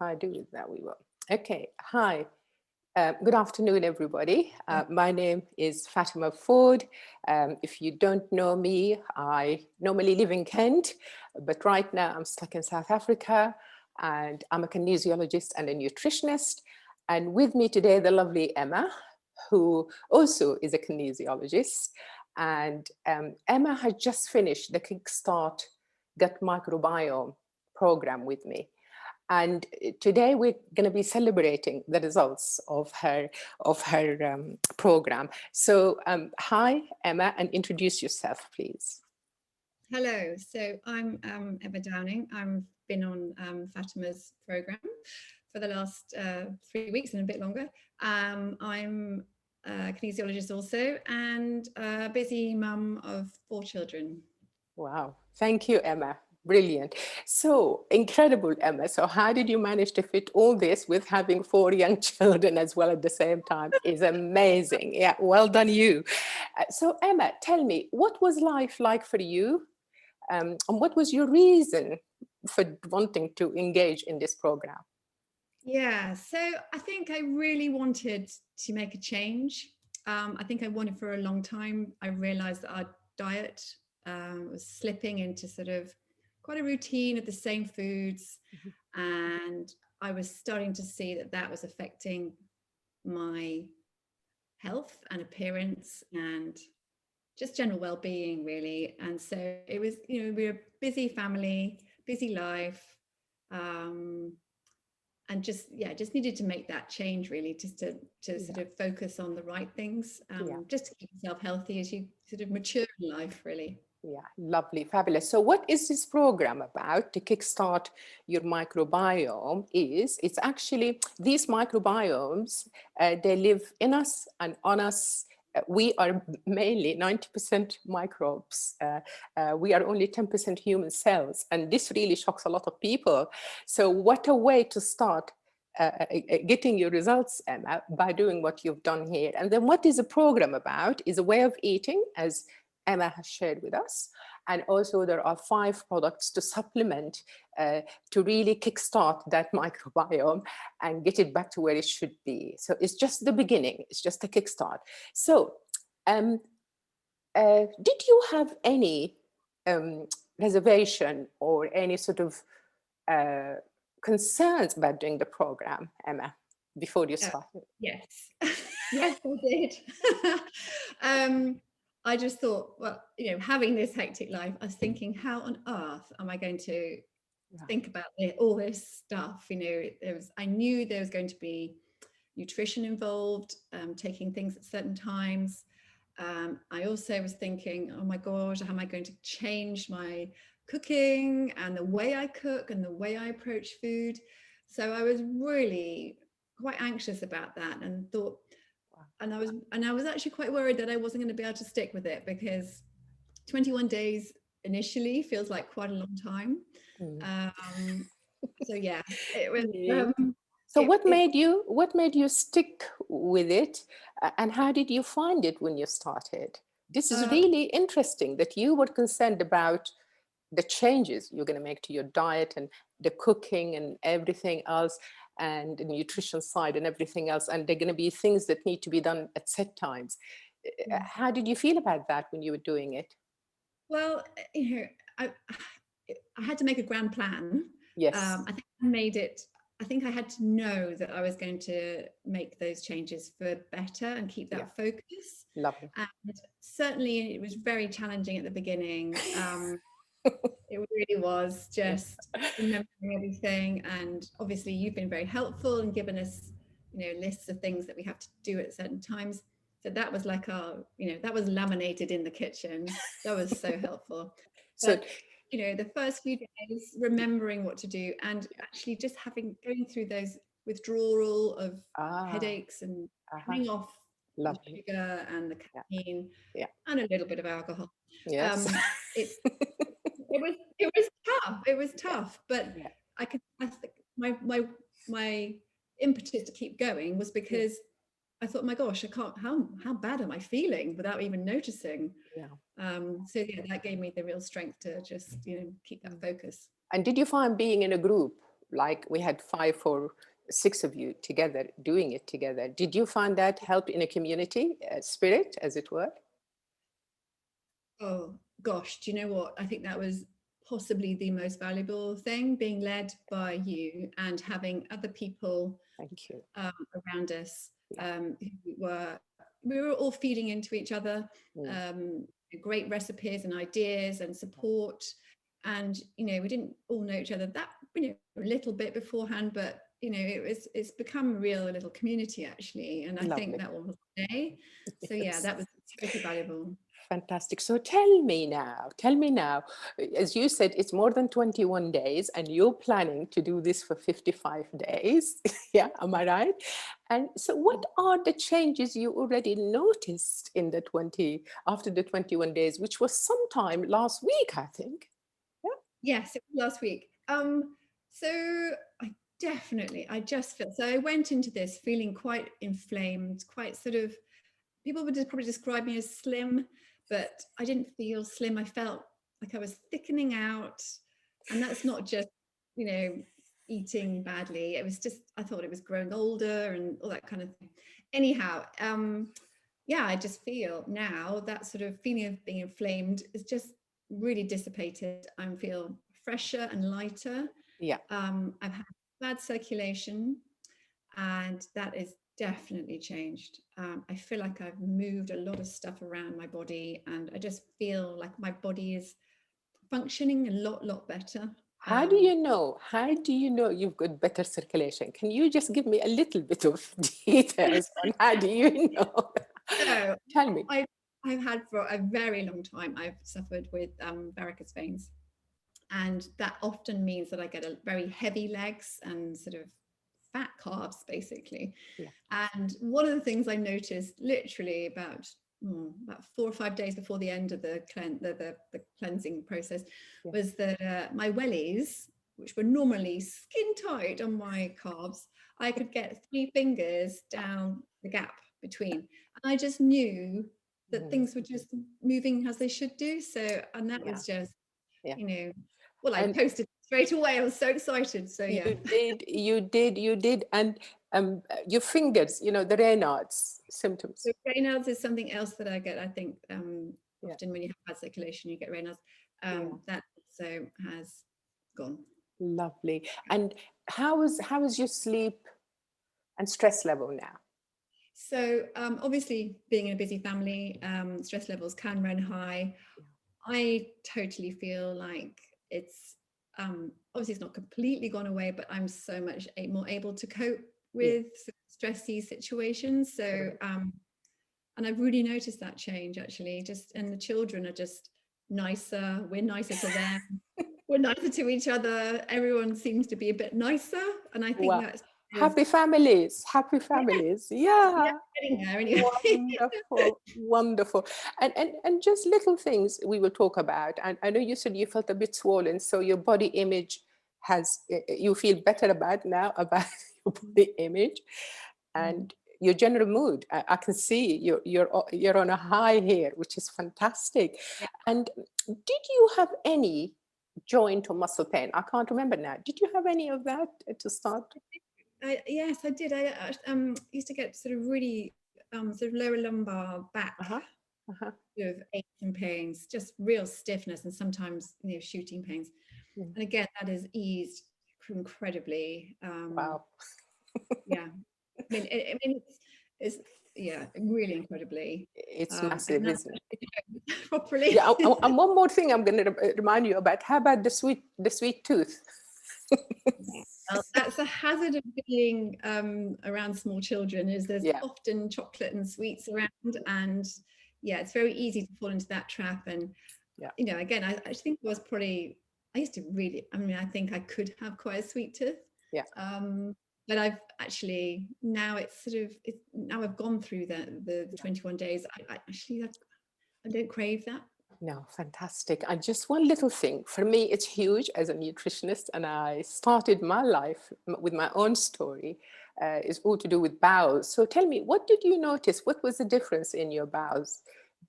I do that, we will. Okay, hi. Good afternoon, everybody. My name is Fatima Ford. If you don't know me, I normally live in Kent, but right now I'm stuck in South Africa, and I'm a kinesiologist and a nutritionist. And with me today, the lovely Emma, who also is a kinesiologist. And Emma had just finished the Kickstart Gut Microbiome program with me. And today we're going to be celebrating the results of her program. So hi, Emma, and introduce yourself, please. Hello, so I'm Emma Downing. I've been on Fatima's program for the last 3 weeks and a bit longer. I'm a kinesiologist also, and a busy mum of 4 children. Wow, thank you, Emma. Brilliant. So incredible, Emma. So how did you manage to fit all this with having 4 young children as well at the same time? Is amazing. Yeah, well done you. So Emma, tell me, what was life like for you? And what was your reason for wanting to engage in this program? Yeah, so I think I really wanted to make a change. I think I wanted for a long time. I realized that our diet was slipping into sort of quite a routine of the same foods. And I was starting to see that that was affecting my health and appearance and just general well-being, really. And so it was, we're a busy family, busy life, and just needed to make that change, really, just to sort of focus on the right things, just to keep yourself healthy as you sort of mature in life, really. Yeah, lovely, fabulous. So what is this program about to kickstart your microbiome? It's actually these microbiomes, they live in us and on us. We are mainly 90% microbes. We are only 10% human cells. And this really shocks a lot of people. So what a way to start getting your results, Emma, by doing what you've done here. And then what is the program about is a way of eating, as Emma has shared with us. And also there are 5 products to supplement to really kickstart that microbiome and get it back to where it should be. So it's just the beginning, it's just a kickstart. So did you have any reservation or any sort of concerns about doing the program, Emma, before you started? Yes, yes, I did. I just thought, well, having this hectic life, I was thinking, how on earth am I going to think about all this stuff? I knew there was going to be nutrition involved, taking things at certain times. I also was thinking, oh my gosh, how am I going to change my cooking and the way I cook and the way I approach food? So I was really quite anxious about that, and thought, and I was actually quite worried that I wasn't going to be able to stick with it, because 21 days initially feels like quite a long time. So yeah, it was. So what made you stick with it, and how did you find it when you started? This is really interesting that you were concerned about the changes you're going to make to your diet and the cooking and everything else, and the nutrition side and everything else, and they're going to be things that need to be done at set times. How did you feel about that when you were doing it? Well, I had to make a grand plan. Yes. I think I made it. I think I had to know that I was going to make those changes for better and keep that focus. Lovely. And certainly it was very challenging at the beginning. It really was, just remembering everything. And obviously you've been very helpful and given us, lists of things that we have to do at certain times. So that was like that was laminated in the kitchen. That was so helpful. But, the first few days, remembering what to do, and actually just going through those withdrawal of headaches and coming off the sugar and the caffeine and a little bit of alcohol. Yes. It was tough. It was tough, but I think my impetus to keep going was because I thought, my gosh, I can't, how bad am I feeling without even noticing? So that gave me the real strength to just, keep that focus. And did you find being in a group like we had 5 or 6 of you together doing it together. Did you find that help in a community spirit, as it were? Oh gosh, do you know what? I think that was possibly the most valuable thing, being led by you and having other people Thank you. around us Yeah. we were all feeding into each other, Mm. great recipes and ideas and support. And we didn't all know each other that a little bit beforehand, but it's become a real little community actually, and I think Lovely. that will stay. So yeah, Yes. that was super valuable. Fantastic. So tell me now, as you said, it's more than 21 days and you're planning to do this for 55 days. Yeah, am I right? And so what are the changes you already noticed in after the 21 days, which was sometime last week, I think? Yeah. Yes, it was last week. So I just feel, so I went into this feeling quite inflamed, quite sort of, people would probably describe me as slim, but I didn't feel slim. I felt like I was thickening out, and that's not just, eating badly. It was just, I thought it was growing older and all that kind of thing. Anyhow, yeah, I just feel now that sort of feeling of being inflamed is just really dissipated. I feel fresher and lighter. Yeah. I've had bad circulation, and that is definitely changed. I feel like I've moved a lot of stuff around my body, and I just feel like my body is functioning a lot better. How do you know? How do you know you've got better circulation? Can you just give me a little bit of details on how do you know? So Tell me. I've had for a very long time, I've suffered with varicose veins. And that often means that I get a very heavy legs and sort of fat calves, basically. Yeah. And one of the things I noticed literally about 4 or 5 days before the end of the cleansing process, Yeah. was that my wellies, which were normally skin tight on my calves, I could get 3 fingers down the gap between. And I just knew that things were just moving as they should do. So, and that Yeah. was just, Yeah. well, I And posted straight away. I was so excited. So yeah. you did. And your fingers, the Raynaud's symptoms. So Raynaud's is something else that I get. I think Yeah. often when you have bad circulation, you get Raynaud's. Yeah. That also has gone. Lovely. And how is your sleep and stress level now? So obviously, being in a busy family, stress levels can run high. I totally feel like it's obviously it's not completely gone away, but I'm so much more able to cope with stressy situations. So and I've really noticed that change actually. And the children are just nicer. We're nicer to them. We're nicer to each other. Everyone seems to be a bit nicer, and I think Wow. that's Happy families, happy families. yeah, Yeah. getting there anyway. Wonderful, wonderful. And just little things we will talk about. And I know you said you felt a bit swollen, so your body image you feel better about now about your body image and your general mood. I can see you're on a high here, which is fantastic. Yeah. And did you have any joint or muscle pain? I can't remember now. Did you have any of that to start? Yes, I did. I used to get sort of really sort of lower lumbar back Uh-huh. Uh-huh. sort of aches and pains, just real stiffness, and sometimes shooting pains. Mm. And again, that has eased incredibly. Wow. Yeah, I mean, it's yeah, really incredibly. It's And massive, now isn't it? properly. Yeah. And one more thing I'm going to remind you about. How about the sweet tooth? Well, that's a hazard of being around small children, is there's Yeah. often chocolate and sweets around, and yeah, it's very easy to fall into that trap. And Yeah. again, I think I used to really, I think I could have quite a sweet tooth. Yeah. But I've actually, now now I've gone through the 21 days, I don't crave that. No, fantastic. And just one little thing, for me, it's huge as a nutritionist, and I started my life with my own story. It's all to do with bowels. So tell me, what did you notice? What was the difference in your bowels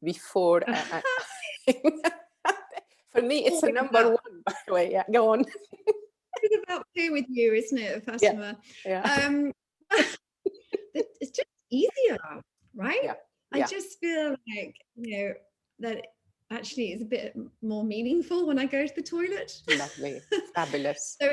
before? For me, it's a Always number one, by the way. Yeah, go on. It's about two with you, isn't it, Fatima? Yeah. It's just easier, right? Yeah. I Yeah. just feel like, that actually is a bit more meaningful when I go to the toilet. Lovely. Fabulous. So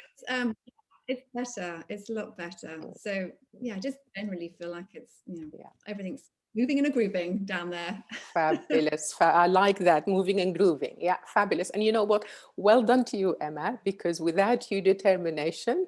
it's better. It's a lot better. So yeah, I just generally feel like it's, Yeah. everything's moving and a grooving down there. Fabulous. I like that, moving and grooving. Yeah, fabulous. And you know what? Well done to you, Emma, because without your determination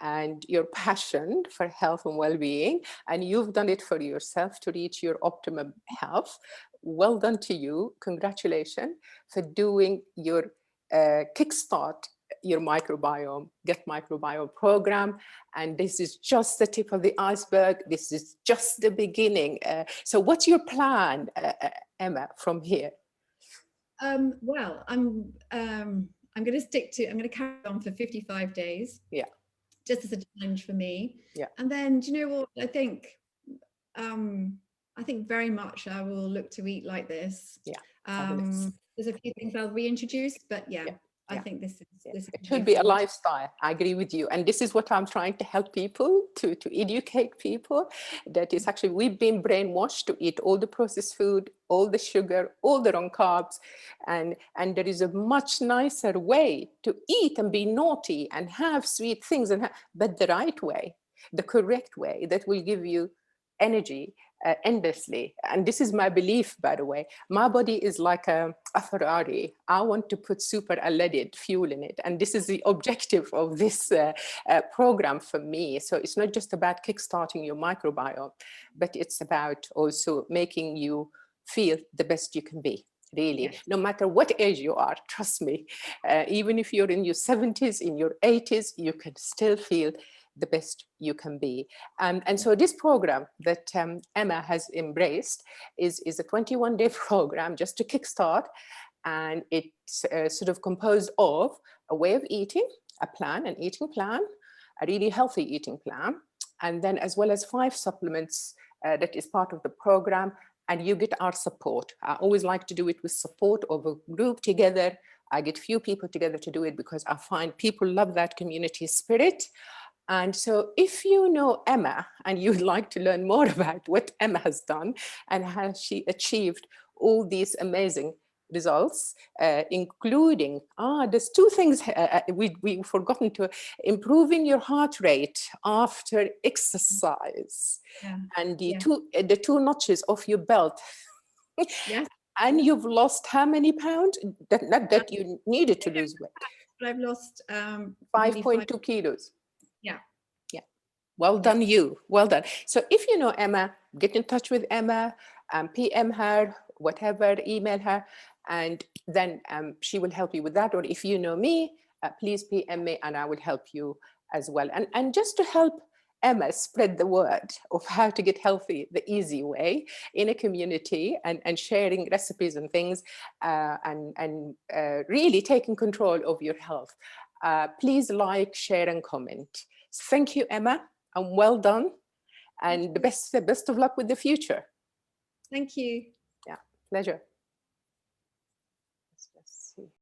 and your passion for health and well-being, and you've done it for yourself to reach your optimum health, well done to you. Congratulations for doing your kickstart your microbiome, gut microbiome program. And this is just the tip of the iceberg. This is just the beginning. So what's your plan, Emma, from here? Well, I'm going to carry on for 55 days. Yeah. Just as a challenge for me. Yeah. And then, do you know what? I think very much I will look to eat like this. Yeah. There's a few things I'll reintroduce, but yeah. I think this is it should be a lifestyle. I agree with you. And this is what I'm trying to help people to educate people that is actually, we've been brainwashed to eat all the processed food, all the sugar, all the wrong carbs. And there is a much nicer way to eat and be naughty and have sweet things, but the right way, the correct way that will give you energy endlessly. And this is my belief, by the way. My body is like a Ferrari. I want to put super unleaded fuel in it. And this is the objective of this program for me. So it's not just about kickstarting your microbiome, but it's about also making you feel the best you can be. Really, yes. No matter what age you are, trust me, even if you're in your 70s, in your 80s, you can still feel the best you can be. And so this program that Emma has embraced is a 21-day program just to kickstart. And it's sort of composed of a way of eating, a plan, an eating plan, a really healthy eating plan, and then as well as 5 supplements that is part of the program. And you get our support. I always like to do it with support of a group together. I get few people together to do it because I find people love that community spirit. And so if you know Emma and you'd like to learn more about what Emma has done and how she achieved all these amazing results, including, there's 2 things we've forgotten to, improving your heart rate after exercise, and the 2 notches off your belt. Yes. And you've lost how many pounds? Not that you needed to lose weight. But I've lost 5.2 kilos. Yeah. Yeah. Well done, you. Well done. So if you know Emma, get in touch with Emma, PM her, whatever, email her, and then she will help you with that. Or if you know me, please PM me and I will help you as well. And just to help Emma spread the word of how to get healthy the easy way in a community, and sharing recipes and things, and really taking control of your health. Please like, share, and comment. Thank you, Emma, and well done. And the best of luck with the future. Thank you. Yeah, pleasure. Let's see.